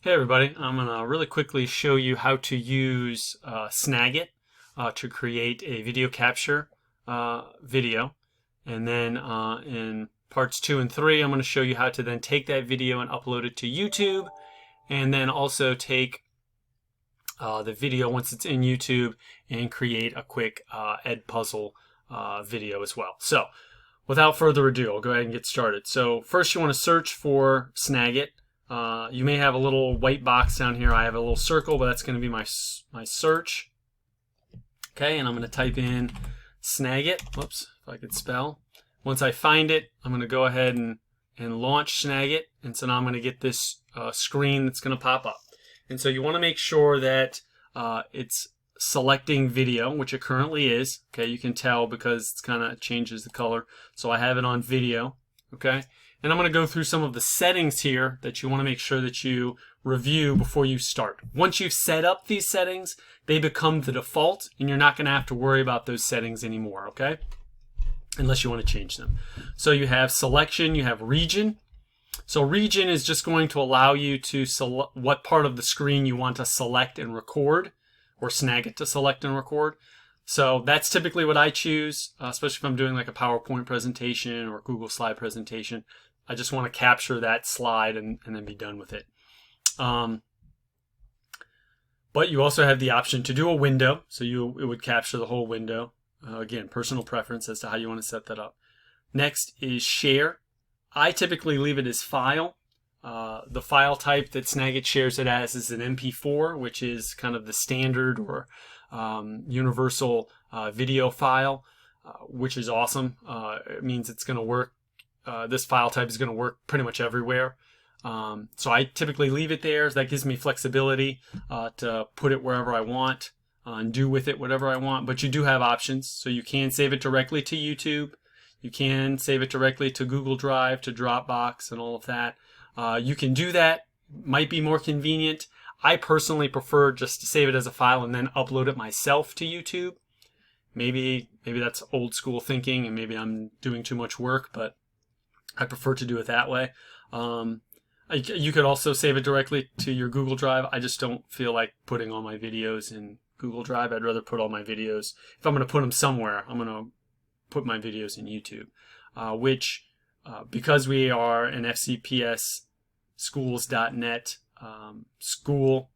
Hey everybody, I'm going to really quickly show you how to use Snagit to create a video capture video. And then in parts 2 and 3, I'm going to show you how to then take that video and upload it to YouTube. And then also take the video once it's in YouTube and create a quick Edpuzzle video as well. So without further ado, I'll go ahead and get started. So first you want to search for Snagit. You may have a little white box down here. I have a little circle, but that's going to be my search. Okay, and I'm going to type in Snagit. Whoops, if I could spell. Once I find it, I'm going to go ahead and launch Snagit. And so now I'm going to get this screen that's going to pop up. And so you want to make sure that it's selecting video, which it currently is. Okay, you can tell because it kind of changes the color. So I have it on video. Okay. And I'm going to go through some of the settings here that you want to make sure that you review before you start. Once you've set up these settings, they become the default, and you're not going to have to worry about those settings anymore, okay? Unless you want to change them. So you have selection, you have region. So region is just going to allow you to select what part of the screen you want to select and record, or Snagit to select and record. So that's typically what I choose, especially if I'm doing like a PowerPoint presentation or a Google slide presentation. I just want to capture that slide and then be done with it. But you also have the option to do a window. So it would capture the whole window. Again, personal preference as to how you want to set that up. Next is share. I typically leave it as file. The file type that Snagit shares it as is an MP4, which is kind of the standard or universal video file, which is awesome. It means it's going to work. This file type is going to work pretty much everywhere. So I typically leave it there. That gives me flexibility to put it wherever I want and do with it whatever I want. But you do have options. So you can save it directly to YouTube. You can save it directly to Google Drive, to Dropbox, and all of that. You can do that. Might be more convenient. I personally prefer just to save it as a file and then upload it myself to YouTube. Maybe that's old school thinking and maybe I'm doing too much work, but I prefer to do it that way. You could also save it directly to your Google Drive. I just don't feel like putting all my videos in Google Drive. I'd rather put all my videos, if I'm going to put them somewhere, I'm going to put my videos in YouTube, which because we are an FCPS schools.net school,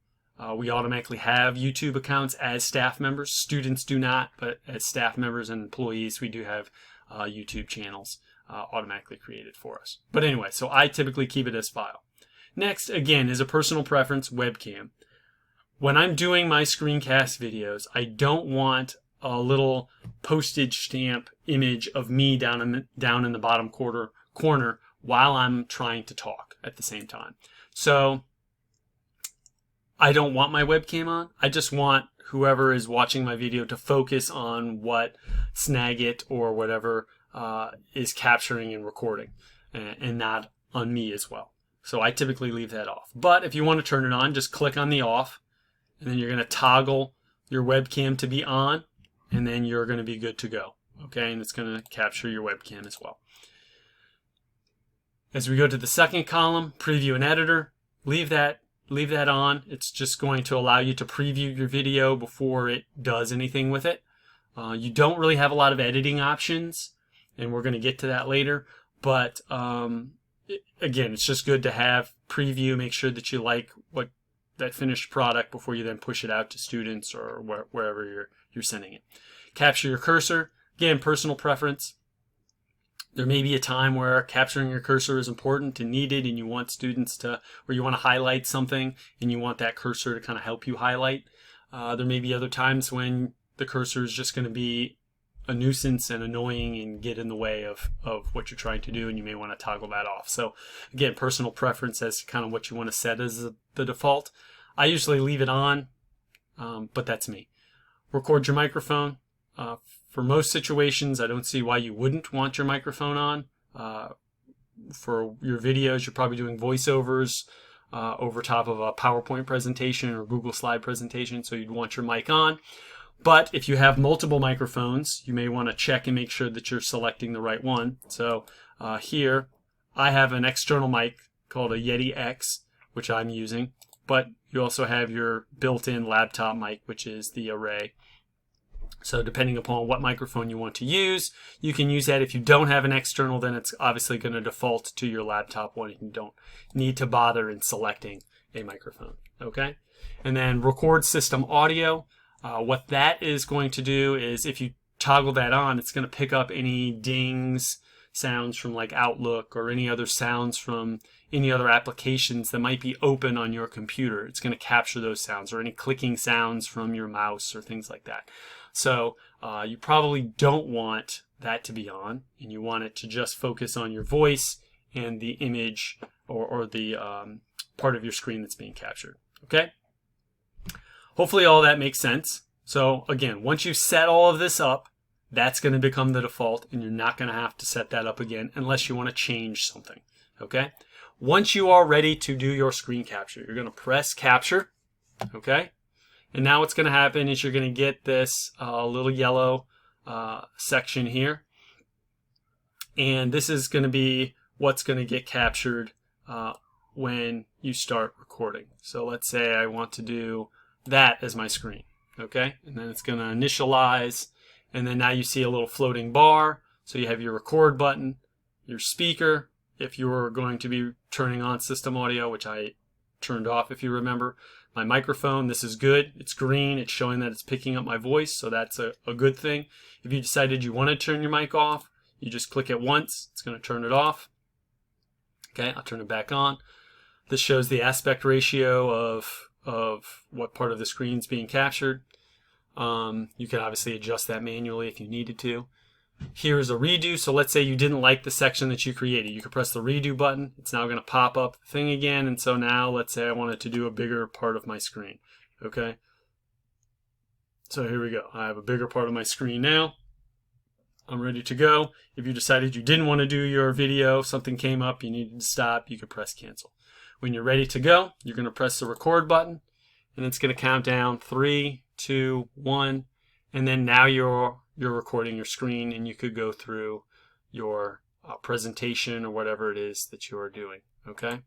we automatically have YouTube accounts as staff members. Students do not, but as staff members and employees, we do have YouTube channels automatically created for us. But anyway, so I typically keep it as file. Next, again, is a personal preference, webcam. When I'm doing my screencast videos, I don't want a little postage stamp image of me down in the bottom corner while I'm trying to talk at the same time. So I don't want my webcam on. I just want whoever is watching my video to focus on what Snagit or whatever is capturing and recording, and not on me as well. So I typically leave that off. But if you want to turn it on, just click on the off, and then you're going to toggle your webcam to be on, and then you're going to be good to go. Okay, and it's going to capture your webcam as well. As we go to the second column, preview and editor, leave that on. It's just going to allow you to preview your video before it does anything with it. You don't really have a lot of editing options, and we're going to get to that later. But again, it's just good to have preview, make sure that you like that finished product before you then push it out to students or wherever you're sending it. Capture your cursor. Again, personal preference. There may be a time where capturing your cursor is important and needed, and you want students to, or you want to highlight something, and you want that cursor to kind of help you highlight. There may be other times when the cursor is just going to be a nuisance and annoying and get in the way of what you're trying to do, and you may want to toggle that off. So again, personal preference as to kind of what you want to set as the default. I usually leave it on, but that's me. Record your microphone. For most situations, I don't see why you wouldn't want your microphone on. For your videos, you're probably doing voiceovers over top of a PowerPoint presentation or Google slide presentation, so you'd want your mic on. But if you have multiple microphones, you may want to check and make sure that you're selecting the right one. So here, I have an external mic called a Yeti X, which I'm using. but you also have your built-in laptop mic, which is the array. So depending upon what microphone you want to use, you can use that. If you don't have an external, then it's obviously going to default to your laptop one. You don't need to bother in selecting a microphone. Okay? And then record system audio. What that is going to do is if you toggle that on, it's going to pick up any dings, sounds from like Outlook, or any other sounds from any other applications that might be open on your computer. It's going to capture those sounds, or any clicking sounds from your mouse or things like that. So you probably don't want that to be on, and you want it to just focus on your voice and the image or the part of your screen that's being captured. Okay? Hopefully all that makes sense. So again, once you've set all of this up, that's going to become the default, and you're not going to have to set that up again unless you want to change something. Okay? Once you are ready to do your screen capture, you're going to press capture. Okay? And now what's going to happen is you're going to get this little yellow section here. And this is going to be what's going to get captured when you start recording. So let's say I want to do that as my screen. Okay? And then it's going to initialize. And then now you see a little floating bar. So you have your record button, your speaker, if you're going to be turning on system audio, which I turned off if you remember. My microphone, this is good. It's green. It's showing that it's picking up my voice, so that's a good thing. If you decided you want to turn your mic off, you just click it once. It's going to turn it off. Okay, I'll turn it back on. This shows the aspect ratio of what part of the screen is being captured. You can obviously adjust that manually if you needed to. Here's a redo. So let's say you didn't like the section that you created. You could press the redo button. It's now going to pop up the thing again. And so now let's say I wanted to do a bigger part of my screen. Okay. So here we go. I have a bigger part of my screen now. I'm ready to go. If you decided you didn't want to do your video, something came up, you needed to stop, you could press cancel. When you're ready to go, you're going to press the record button, and it's going to count down 3, 2, 1, and then now you're recording your screen, and you could go through your presentation or whatever it is that you are doing. Okay.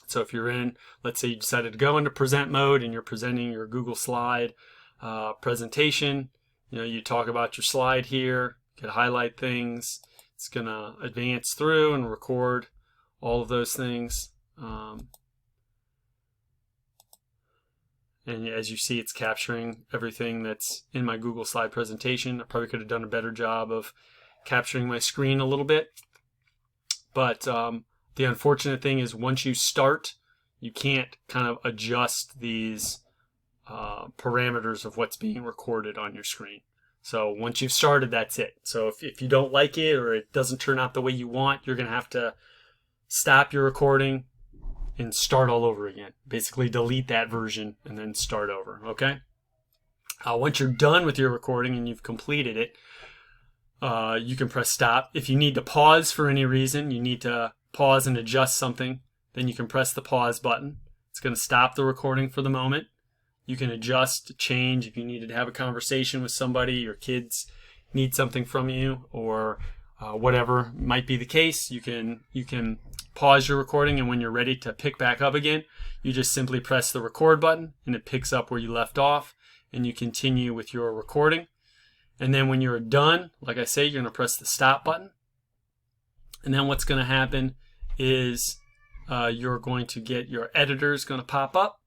So if you're in, let's say you decided to go into present mode and you're presenting your Google slide presentation, you talk about your slide here, you can highlight things. It's going to advance through and record all of those things. And as you see, it's capturing everything that's in my Google slide presentation. I probably could have done a better job of capturing my screen a little bit. But the unfortunate thing is once you start, you can't kind of adjust these parameters of what's being recorded on your screen. So once you've started, that's it. So if you don't like it or it doesn't turn out the way you want, you're going to have to stop your recording and start all over again. Basically delete that version and then start over, okay? Once you're done with your recording and you've completed it, you can press stop. If you need to pause for any reason, you need to pause and adjust something, then you can press the pause button. It's going to stop the recording for the moment. You can adjust, change if you needed to have a conversation with somebody, your kids need something from you, or whatever might be the case. You can pause your recording, and when you're ready to pick back up again, you just simply press the record button and it picks up where you left off, and you continue with your recording. And then when you're done, like I say, you're going to press the stop button. And then what's going to happen is you're going to get your editor is going to pop up.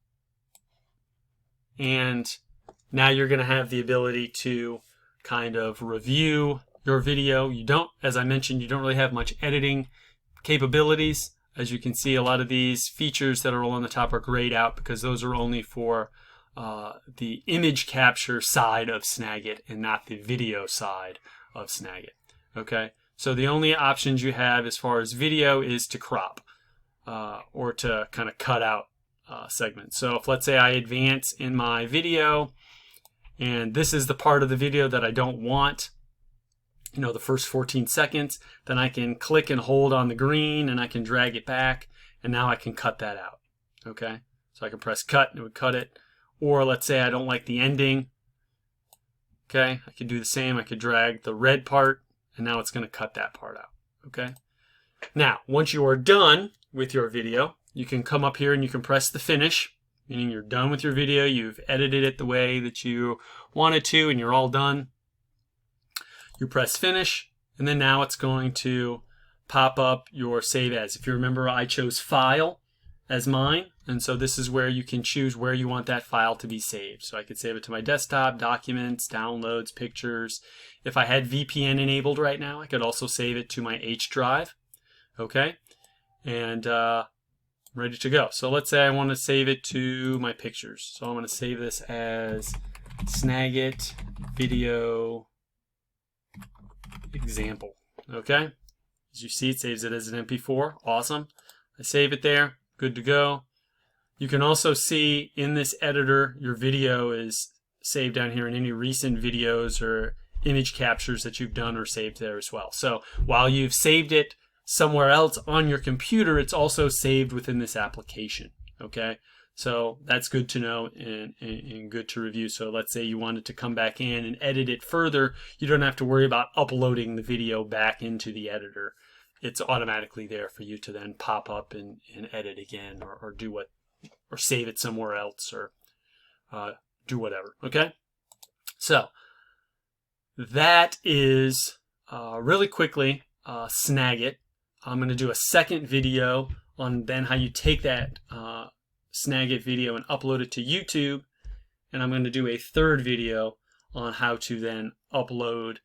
And now you're going to have the ability to kind of review your video. You don't, as I mentioned, you don't really have much editing capabilities. As you can see, a lot of these features that are all on the top are grayed out because those are only for the image capture side of Snagit and not the video side of Snagit. Okay, so the only options you have as far as video is to crop or to kind of cut out segments. So if let's say I advance in my video and this is the part of the video that I don't want, the first 14 seconds, then I can click and hold on the green and I can drag it back, and now I can cut that out. Okay, so I can press cut and it would cut it. Or let's say I don't like the ending. Okay, I could do the same. I could drag the red part and now it's going to cut that part out. Okay, now once you are done with your video, you can come up here and you can press the finish, meaning you're done with your video, you've edited it the way that you wanted to, and you're all done. You press finish, and then now it's going to pop up your save as. If you remember, I chose file as mine, and so this is where you can choose where you want that file to be saved. So I could save it to my desktop, documents, downloads, pictures. If I had VPN enabled right now, I could also save it to my H drive. Okay, and ready to go. So let's say I want to save it to my pictures. So I'm going to save this as Snagit video example. Okay, as you see, it saves it as an MP4. Awesome. I save it there. Good to go. You can also see in this editor your video is saved down here, and any recent videos or image captures that you've done are saved there as well. So while you've saved it somewhere else on your computer, it's also saved within this application. Okay, so that's good to know and good to review. So let's say you wanted to come back in and edit it further, you don't have to worry about uploading the video back into the editor. It's automatically there for you to then pop up and edit again, or do what, or save it somewhere else, or do whatever. Okay, so that is really quickly Snagit. I'm going to do a second video on then how you take that Snagit video and upload it to YouTube, and I'm going to do a third video on how to then upload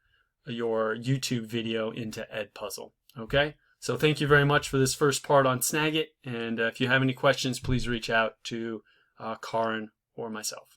your YouTube video into Edpuzzle. Okay, so thank you very much for this first part on Snagit, and if you have any questions, please reach out to Karin or myself.